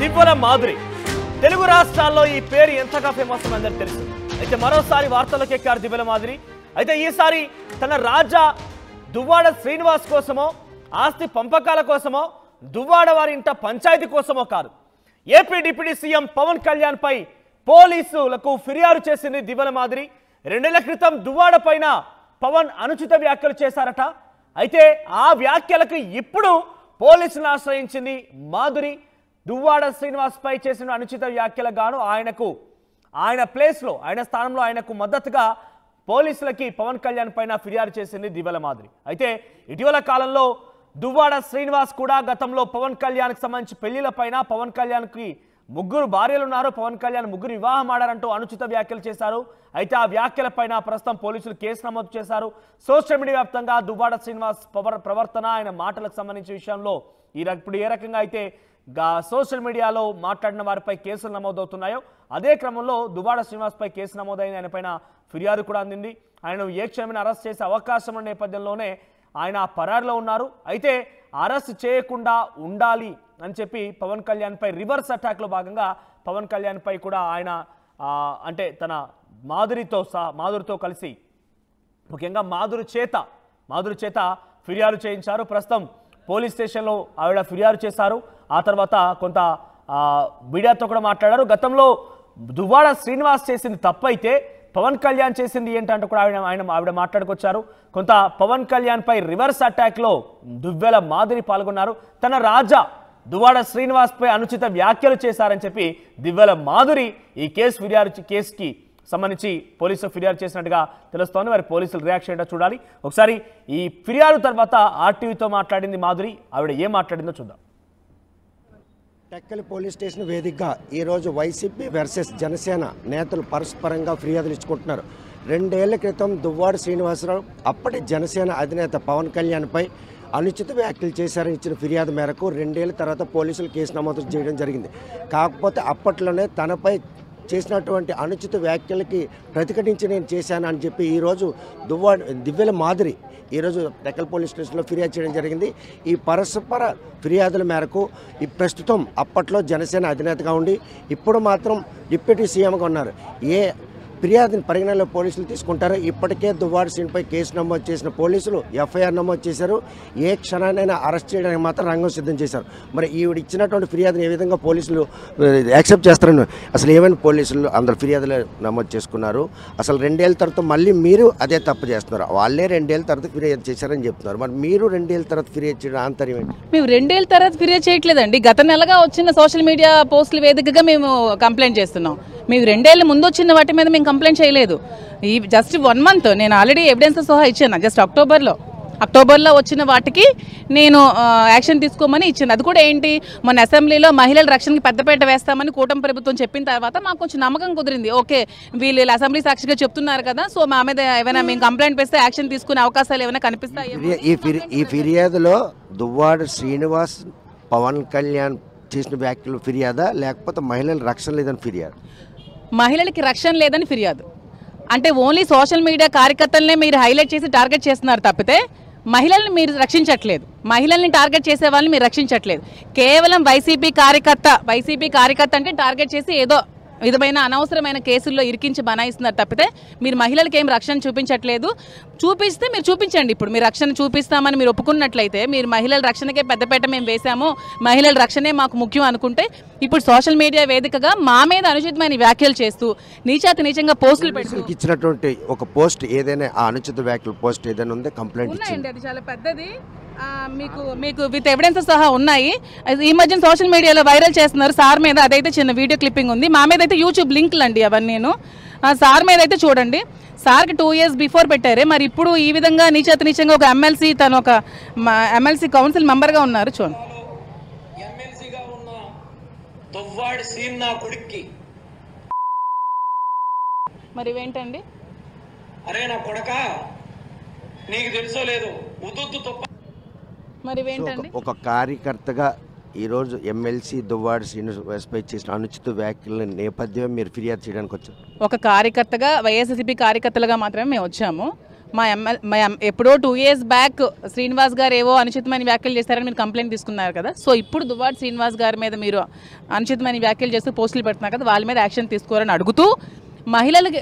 దివ్వల మాధురి తెలుగు రాష్ట్రాల్లో ఈ పేరు ఎంతగా ఫేమస్ అందరికి తెలుసు. అయితే మరోసారి వార్తలకు ఎక్కారు దివ్వల మాధురి. అయితే ఈసారి తన రాజా దువ్వాడ శ్రీనివాస్ కోసమో ఆస్తి పంపకాల కోసమో దువ్వాడ వారి ఇంట పంచాయతీ కోసమో కాదు, AP deputy CM Pawan Kalyan పై పోలీసులకు ఫిర్యాదు చేసింది దివ్వల మాధురి. 2 నెలల క్రితం దువ్వాడ పైన పవన్ అనుచిత వ్యాఖ్యలు చేశారట. అయితే ఆ వ్యాఖ్యలకు ఇప్పుడు పోలీసులను ఆశ్రయించింది మాధురి. దువ్వాడ శ్రీనివాస్ పై చేసిన అనుచిత వ్యాఖ్యలకు గాను ఆయన ప్లేస్లో ఆయన స్థానంలో ఆయనకు మద్దతుగా పోలీసులకి పవన్ కళ్యాణ్ పైన ఫిర్యాదు చేసింది దివ్వల మాధురి. అయితే ఇటీవల కాలంలో దువ్వాడ శ్రీనివాస్ కూడా గతంలో పవన్ కళ్యాణ్కి సంబంధించి పెళ్లిల పైన పవన్ కళ్యాణ్కి 3 భార్యలు ఉన్నారు, పవన్ కళ్యాణ్ 3 వివాహం ఆడారంటూ అనుచిత వ్యాఖ్యలు చేశారు. అయితే ఆ వ్యాఖ్యల పైన ప్రస్తుతం పోలీసులు కేసు నమోదు చేశారు. సోషల్ మీడియా వ్యాప్తంగా దువ్వాడ శ్రీనివాస్ ప్రవర్తన ఆయన మాటలకు సంబంధించిన విషయంలో ఇప్పుడు ఏ రకంగా అయితే సోషల్ మీడియాలో మాట్లాడిన వారిపై కేసులు నమోదవుతున్నాయో అదే క్రమంలో దువ్వాడ శ్రీనివాస్ పై కేసు నమోదైన ఆయన పైన ఫిర్యాదు కూడా అందింది. ఆయనను ఏ క్షణమైనా అరెస్ట్ చేసే అవకాశం ఉన్న నేపథ్యంలోనే ఆయన పరారులో ఉన్నారు. అయితే అరెస్ట్ చేయకుండా ఉండాలి అని చెప్పి పవన్ కళ్యాణ్ పై రివర్స్ అటాక్లో భాగంగా పవన్ కళ్యాణ్ పై కూడా ఆయన అంటే తన మాధురితో కలిసి ముఖ్యంగా మాధురి చేత ఫిర్యాదు చేయించారు. ప్రస్తుతం పోలీస్ స్టేషన్లో ఆవిడ ఫిర్యాదు చేశారు. ఆ తర్వాత కొంత మీడియాతో కూడా మాట్లాడారు. గతంలో దువ్వాడ శ్రీనివాస్ చేసింది తప్పైతే పవన్ కళ్యాణ్ చేసింది ఏంటంటే కూడా ఆవిడ మాట్లాడుకొచ్చారు. కొంత పవన్ కళ్యాణ్ పై రివర్స్ అటాక్లో దివ్వల మాధురి పాల్గొన్నారు. తన రాజా దువ్వాడ శ్రీనివాస్ పై అనుచిత వ్యాఖ్యలు చేశారని చెప్పి దివ్వల మాధురి ఈ కేసుకి సంబంధించి పోలీసులు ఫిర్యాదు చేసినట్టుగా తెలుస్తోంది. మరి పోలీసులు రియాక్షన్ ఏంటో చూడాలి. ఒకసారి ఈ ఫిర్యాదు తర్వాత ఆర్టీవీతో మాట్లాడింది మాధురి. ఆవిడ ఏం మాట్లాడిందో చూద్దాం. టెక్కలి పోలీస్ స్టేషన్ వేదికగా ఈరోజు వైసీపీ వర్సెస్ జనసేన నేతలు పరస్పరంగా ఫిర్యాదులు ఇచ్చుకుంటున్నారు. 2 ఏళ్ల క్రితం దువ్వాడ శ్రీనివాసరావు అప్పటి జనసేన అధినేత పవన్ కళ్యాణ్పై అనుచిత వ్యాఖ్యలు చేశారని ఇచ్చిన ఫిర్యాదు మేరకు 2 ఏళ్ల తర్వాత పోలీసులు కేసు నమోదు చేయడం జరిగింది. కాకపోతే అప్పట్లోనే తనపై చేసినటువంటి అనుచిత వ్యాఖ్యలకి ప్రతిఘటించి నేను చేశాను అని చెప్పి ఈరోజు దివ్వల మాధురి ఈరోజు టెక్కలి పోలీస్ స్టేషన్లో ఫిర్యాదు చేయడం జరిగింది. ఈ పరస్పర ఫిర్యాదుల మేరకు ఈ ప్రస్తుతం అప్పట్లో జనసేన అధినేతగా ఉండి ఇప్పుడు మాత్రం డిప్యూటీ సీఎంగా ఉన్నారు. ఏ ఫిర్యాదుని పరిగణనలో పోలీసులు తీసుకుంటారు. ఇప్పటికే దువ్వాడ శ్రీనిపై కేసు నమోదు చేసిన పోలీసులు ఎఫ్ఐఆర్ నమోదు చేశారు. ఏ క్షణానైనా అరెస్ట్ చేయడానికి మాత్రం రంగం సిద్ధం చేశారు. మరి ఈవిడ ఇచ్చినటువంటి ఫిర్యాదుని ఏ విధంగా పోలీసులు యాక్సెప్ట్ చేస్తారని అసలు ఏమైనా పోలీసులు అందరు ఫిర్యాదులు నమోదు చేసుకున్నారు. అసలు 2 ఏళ్ల తర్వాత మళ్ళీ మీరు అదే తప్పు చేస్తున్నారు. వాళ్ళే 2 ఏళ్ల తర్వాత ఫిర్యాదు చేశారని చెప్తున్నారు. మరి మీరు 2 ఏళ్ల తర్వాత ఫిర్యాదు చేయడం ఆంతర్యం ఏంటి? మేము 2 ఏళ్ల తర్వాత ఫిర్యాదు చేయట్లేదండి. గత నెలగా వచ్చిన సోషల్ మీడియా పోస్టుల వేదికగా మేము కంప్లైంట్ చేస్తున్నాం. మేము 2 ఏళ్ల ముందు వచ్చిన వాటి మీద మేము కంప్లైంట్ చేయలేదు. ఈ జస్ట్ 1 మంత్ నేను ఆల్రెడీ ఎవిడెన్స్ సహా ఇచ్చాను. జస్ట్ అక్టోబర్లో వచ్చిన వాటికి నేను యాక్షన్ తీసుకోమని ఇచ్చాను. అది కూడా ఏంటి, మన అసెంబ్లీలో మహిళల రక్షణకి పెద్దపీట వేస్తామని కూటమి ప్రభుత్వం చెప్పిన తర్వాత మాకు కొంచెం నమ్మకం కుదిరింది. ఓకే, వీళ్ళు అసెంబ్లీ సాక్షిగా చెప్తున్నారు కదా, సో మా మీద ఏమైనా మేము కంప్లైంట్ వేస్తే యాక్షన్ తీసుకునే అవకాశాలు ఏమైనా కనిపిస్తాయి. ఈ ఫిర్యాదులో దువ్వాడ శ్రీనివాస్ పవన్ కళ్యాణ్ చేసిన వ్యాఖ్యలు ఫిర్యాదా లేకపోతే మహిళల రక్షణ లేదని ఫిర్యాదు? మహిళలకి రక్షణ లేదని ఫిర్యాదు. అంటే ఓన్లీ సోషల్ మీడియా కార్యకర్తలనే మీరు హైలైట్ చేసి టార్గెట్ చేస్తున్నారు తప్పితే మహిళల్ని మీరు రక్షించట్లేదు. మహిళల్ని టార్గెట్ చేసే వాళ్ళని మీరు రక్షించట్లేదు. కేవలం వైసీపీ కార్యకర్త అంటే టార్గెట్ చేసి ఏదో విధమైన అనవసరమైన కేసుల్లో ఇరికించి బనాయిస్తున్నారు తప్పితే మీరు మహిళలకి ఏం రక్షణ చూపించట్లేదు. చూపిస్తే మీరు చూపించండి. ఇప్పుడు మీరు రక్షణ చూపిస్తామని మీరు ఒప్పుకున్నట్లయితే, మీరు మహిళల రక్షణకే పెద్దపేట మేము వేసాము, మహిళల రక్షణే మాకు ముఖ్యం అనుకుంటే, ఇప్పుడు సోషల్ మీడియా వేదికగా మా మీద అనుచితమైన వ్యాఖ్యలు చేస్తూ నీచంగా పోస్టులు పెడుతూ ఇచ్చినటువంటి ఒక పోస్ట్ ఏదైనా ఆ అనుచిత వ్యాఖ్యల పోస్ట్ ఏదైనా ఉంటే కంప్లైంట్ ఉన్నాయండి. అది చాలా పెద్దది. మీకు విత్ ఎవిడెన్స్ సహా ఉన్నాయి. ఈ మధ్యన సోషల్ మీడియాలో వైరల్ చేస్తున్నారు సార్ మీద. అదైతే చిన్న వీడియో క్లిప్పింగ్ ఉంది. మా మీద అయితే యూట్యూబ్ లింక్లు అండి అవన్నీ. సార్ మీద అయితే చూడండి, సార్కి 2 years బిఫోర్ పెట్టారే, మరి ఇప్పుడు ఈ విధంగా నీచంగా ఒక ఎమ్మెల్సీ, తను ఒక ఎమ్మెల్సీ కౌన్సిల్ మెంబర్గా ఉన్నారు. చూడండి, మరి ఇవేంటండి? అరే నా కొడకా, నీకు తెలుసో లేదు, మరి ఇవేంటండి? ఒక కార్యకర్తగా ఈరోజు ఎమ్మెల్సీ దువ్వాడ శ్రీనివాస్పై చేసిన అనుచిత వ్యాఖ్యల నేపథ్యం మీరు ఫిర్యాదు చేయడానికి వచ్చారు. ఒక కార్యకర్తగా వైఎస్ఆర్సీపీ కార్యకర్తలుగా మాత్రమే మేము వచ్చాము. ఎప్పుడో 2 years బ్యాక్ శ్రీనివాస్ గారు ఏవో అనుచితమైన వ్యాఖ్యలు చేశారని మీరు కంప్లైంట్ తీసుకున్నారు కదా. సో ఇప్పుడు దువ్వాడ శ్రీనివాస్ గారి మీద మీరు అనుచితమైన వ్యాఖ్యలు చేస్తూ పోస్టులు పెడుతున్నారు కదా, వాళ్ళ మీద యాక్షన్ తీసుకోవాలని అడుగుతూ మహిళలకి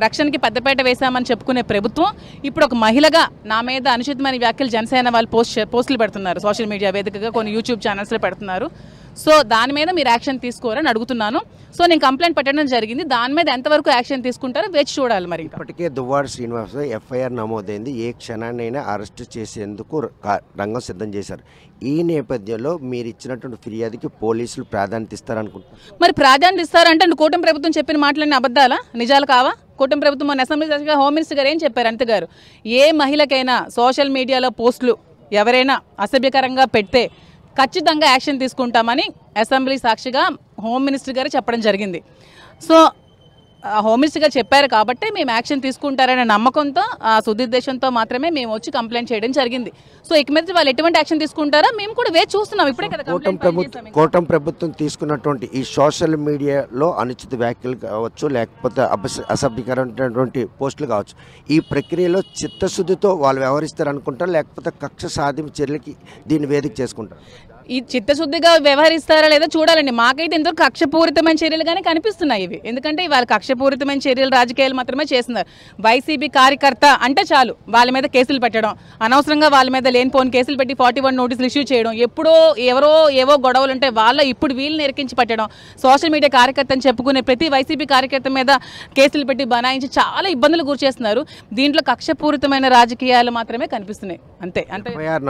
రక్షణకి పెద్దపేట వేశామని చెప్పుకునే ప్రభుత్వం ఇప్పుడు ఒక మహిళగా నా మీద అనుచితమైన వ్యాఖ్యలు జనసేన వాళ్ళు పోస్టులు పెడుతున్నారు, సోషల్ మీడియా వేదికగా కొన్ని యూట్యూబ్ ఛానల్స్లో పెడుతున్నారు. సో దాని మీద మీరు యాక్షన్ తీసుకోవాలని అడుగుతున్నాను. సో నేను కంప్లైంట్ పెట్టడం జరిగింది, దాని మీద ఎంతవరకు యాక్షన్ తీసుకుంటారో వేచి చూడాలి. మరి ఇప్పటికే దువ్వాడ శ్రీనివాస్ ఎఫ్ఐఆర్ నమోదైంది, ఏ క్షణాన్నైనా అరెస్ట్ చేసేందుకు రంగం సిద్ధం చేశారు. ఈ నేపథ్యంలో మీరు ఇచ్చినటువంటి ఫిర్యాదుకి పోలీసులు ప్రాధాన్యత ఇస్తారనుకుంటున్నారు. మరి ప్రాధాన్యత ఇస్తారంటే కూటమి ప్రభుత్వం చెప్పిన మాటలన్నీ అబద్ధాలా, నిజాలు కావా? కూటమి ప్రభుత్వం మన అసెంబ్లీ సాక్షిగా హోమ్ మినిస్టర్ గారు ఏం చెప్పారు? అంతే గారు, ఏ మహిళకైనా సోషల్ మీడియాలో పోస్టులు ఎవరైనా అసభ్యకరంగా పెడితే ఖచ్చితంగా యాక్షన్ తీసుకుంటామని అసెంబ్లీ సాక్షిగా హోమ్ మినిస్టర్ గారు చెప్పడం జరిగింది. సో హోమ్ మినిస్టర్ గారు చెప్పారు కాబట్టి మేము యాక్షన్ తీసుకుంటారనే నమ్మకంతో, సుదుద్దేశంతో మాత్రమే మేము వచ్చి కంప్లైంట్ చేయడం జరిగింది. సో ఇక మీద వాళ్ళు ఎటువంటి యాక్షన్ తీసుకుంటారో మేము కూడా వేచి చూస్తున్నాం. ఇప్పుడే కదా కూటమి ప్రభుత్వం తీసుకున్నటువంటి ఈ సోషల్ మీడియాలో అనుచిత వ్యాఖ్యలు కావచ్చు, లేకపోతే అసభ్యకరమైనటువంటి పోస్టులు కావచ్చు, ఈ ప్రక్రియలో చిత్తశుద్ధితో వాళ్ళు వ్యవహరిస్తారు అనుకుంటారు, లేకపోతే కక్ష సాధింపు చర్యలకి దీన్ని వేదిక చేసుకుంటారు? ఈ చిత్తశుద్ధిగా వ్యవహరిస్తారా లేదా చూడాలండి. మాకైతే ఇంతవరకు కక్షపూరితమైన చర్యలుగానే కనిపిస్తున్నాయి ఇవి. ఎందుకంటే ఇవాళ కక్షపూరితమైన చర్యలు రాజకీయాలు మాత్రమే చేస్తున్నారు. వైసీపీ కార్యకర్త అంటే చాలు వాళ్ళ మీద కేసులు పెట్టడం, అనవసరంగా వాళ్ళ మీద లేనిపోని కేసులు పెట్టి 41 నోటీసులు ఇష్యూ చేయడం, ఎప్పుడో ఎవరో ఏవో గొడవలు ఉంటే ఇప్పుడు వీళ్ళని ఎరికించి పెట్టడం, సోషల్ మీడియా కార్యకర్త అని చెప్పుకునే ప్రతి వైసీపీ కార్యకర్త మీద కేసులు పెట్టి బనాయించి చాలా ఇబ్బందులు గురిచేస్తున్నారు. దీంట్లో కక్షపూరితమైన రాజకీయాలు మాత్రమే కనిపిస్తున్నాయి. అంతే.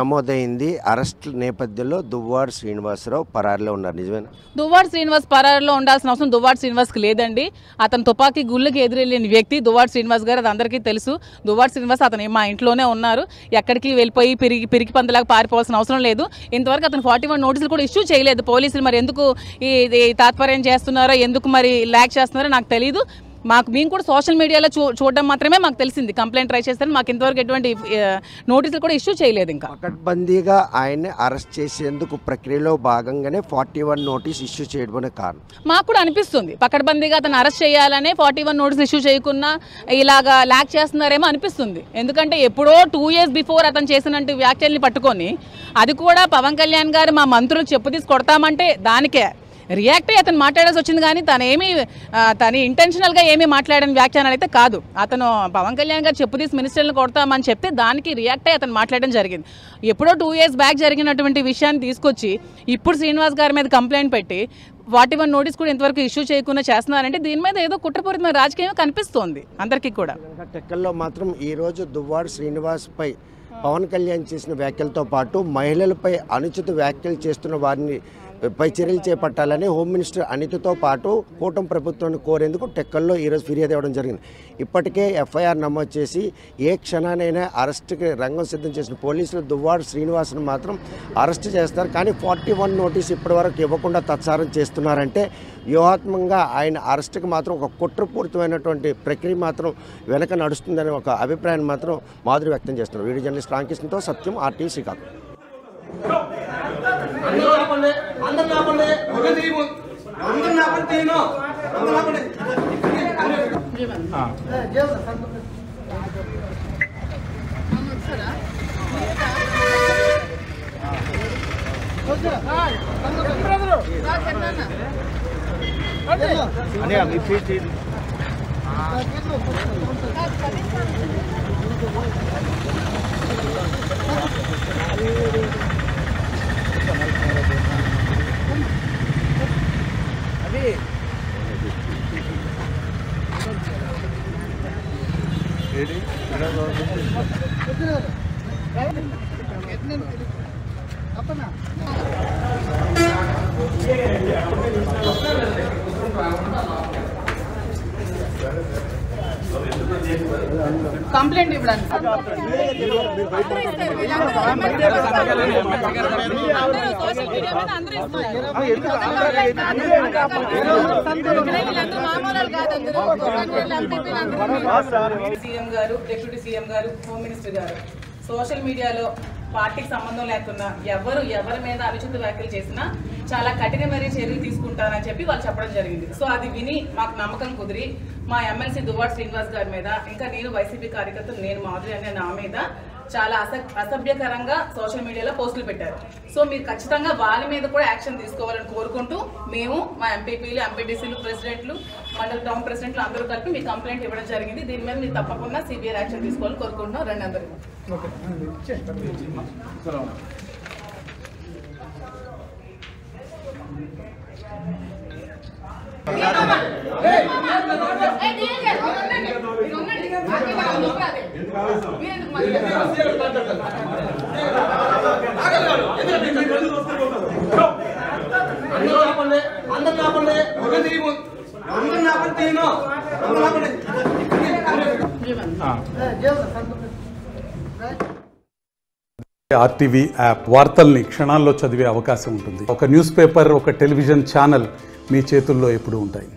నమోదైంది. అరెస్ట్ నేపథ్యంలో దువ్వాడ శ్రీనివాసరావు పరారిలో ఉన్నారు, నిజమేనా? దువ్వాడ శ్రీనివాస్ పరారిలో ఉండాల్సిన అవసరం దువ్వాడ శ్రీనివాస్కి లేదండి. అతను తుపాకీ గుళ్ళకి ఎదురెళ్ళిన వ్యక్తి దువ్వాడ శ్రీనివాస్ గారు, అది అందరికీ తెలుసు. దువ్వాడ శ్రీనివాస్ అతను మా ఇంట్లోనే ఉన్నారు, ఎక్కడికి వెళ్ళిపోయి పిరికి పందలాగా పారిపోవాల్సిన అవసరం లేదు. ఇంతవరకు అతను 41 నోటీసులు కూడా ఇష్యూ చేయలేదు పోలీసులు. మరి ఎందుకు ఈ తాత్పర్యం చేస్తున్నారో, ఎందుకు మరి ల్యాక్ చేస్తున్నారో నాకు తెలియదు. మేము కూడా సోషల్ మీడియాలో చూడడం మాత్రమే మాకు తెలిసింది. కంప్లైంట్ ట్రై చేస్తారని మాకు ఇంతవరకు ఎటువంటి నోటీసులు కూడా ఇష్యూ చేయలేదు. ఇంకా పకడ్బందీగా ఆయన్ని అరెస్ట్ చేసేందుకు ప్రక్రియలో భాగంగానే 41 నోటీస్ ఇష్యూ చేయడం కారణం మాకు కూడా అనిపిస్తుంది. పకడ్బందీగా అతను అరెస్ట్ చేయాలనే 41 నోటీసులు ఇష్యూ చేయకుండా ఇలాగా ల్యాక్ చేస్తున్నారేమో అనిపిస్తుంది. ఎందుకంటే ఎప్పుడో 2 years బిఫోర్ అతను చేసినట్టు వ్యాఖ్యల్ని పట్టుకొని, అది కూడా పవన్ కళ్యాణ్ గారు మా మంత్రులు చెప్పు తీసి కొడతామంటే దానికే రియాక్ట్ అయ్యి అతను మాట్లాడాల్సి వచ్చింది. కానీ తను ఇంటెన్షనల్గా ఏమీ మాట్లాడని వ్యాఖ్యానాలు అయితే కాదు. అతను పవన్ కళ్యాణ్ గారు చెప్పు తీసి మినిస్టర్లను కొడతామని చెప్తే దానికి రియాక్ట్ అయ్యి అతను మాట్లాడడం జరిగింది. ఎప్పుడో 2 years బ్యాక్ జరిగినటువంటి విషయాన్ని తీసుకొచ్చి ఇప్పుడు శ్రీనివాస్ గారి మీద కంప్లైంట్ పెట్టి 41 నోటీస్ కూడా ఇంతవరకు ఇష్యూ చేయకుండా చేస్తున్నారంటే దీని మీద ఏదో కుట్రపూరితమైన రాజకీయం కనిపిస్తోంది అందరికీ కూడా. టెక్కల్లో మాత్రం ఈరోజు దువ్వాడ శ్రీనివాస్ పై పవన్ కళ్యాణ్ చేసిన వ్యాఖ్యలతో పాటు మహిళలపై అనుచిత వ్యాఖ్యలు చేస్తున్న వారిని పై చర్యలు చేపట్టాలని హోమ్ మినిస్టర్ అనితతో పాటు కూటమి ప్రభుత్వాన్ని కోరేందుకు టెక్కల్లో ఈరోజు ఫిర్యాదు ఇవ్వడం జరిగింది. ఇప్పటికే ఎఫ్ఐఆర్ నమోదు చేసి ఏ క్షణానైనా అరెస్ట్కి రంగం సిద్ధం చేసిన పోలీసులు దువ్వాడ శ్రీనివాస్ను మాత్రం అరెస్ట్ చేస్తారు. కానీ 41 నోటీస్ ఇప్పటివరకు ఇవ్వకుండా తత్సారం చేస్తున్నారంటే వ్యూహాత్మకంగా ఆయన అరెస్ట్కి మాత్రం ఒక కుట్రపూరితమైనటువంటి ప్రక్రియ మాత్రం వెనక నడుస్తుందనే ఒక అభిప్రాయాన్ని మాత్రం మాధురి వ్యక్తం చేస్తున్నారు. వీడియో జర్నలిస్ట్ రామకృష్ణతో సత్యం, RTV శ్రీకాకుళం. కంప్లైంట్ ఇవ్వడానికి సీఎం గారు, డిప్యూటీ సీఎం గారు, హోమ్ మినిస్టర్ గారు సోషల్ మీడియాలో పార్టీకి సంబంధం లేకున్నా ఎవరి మీద అనుచిత వ్యాఖ్యలు చేసినా చాలా కఠినమైన చర్యలు తీసుకుంటారని చెప్పి వాళ్ళు చెప్పడం జరిగింది. సో అది విని మాకు నమ్మకం కుదిరి మా ఎమ్మెల్సీ దువ్వాడ శ్రీనివాస్ గారి మీద, ఇంకా నేను వైసీపీ కార్యకర్తలు నేను మాధురి అనే నా మీద చాలా అసభ్యకరంగా సోషల్ మీడియాలో పోస్టులు పెట్టారు. సో మీరు ఖచ్చితంగా వాళ్ళ మీద కూడా యాక్షన్ తీసుకోవాలని కోరుకుంటూ మేము మా ఎంపీపీలు, ఎంపీటీసీలు, ప్రెసిడెంట్లు, మండల టౌన్ ప్రెసిడెంట్లు అందరూ కలిపి మీ కంప్లైంట్ ఇవ్వడం జరిగింది. దీని మీద మీరు తప్పకుండా సివియర్ యాక్షన్ తీసుకోవాలని కోరుకుంటున్నాం. రండి అందరూ. ఆర్టీవీ యాప్ వార్తల్ని క్షణాల్లో చదివే అవకాశం ఉంటుంది. ఒక న్యూస్ పేపర్, ఒక టెలివిజన్ ఛానల్ మీ చేతుల్లో ఎప్పుడూ ఉంటాయి.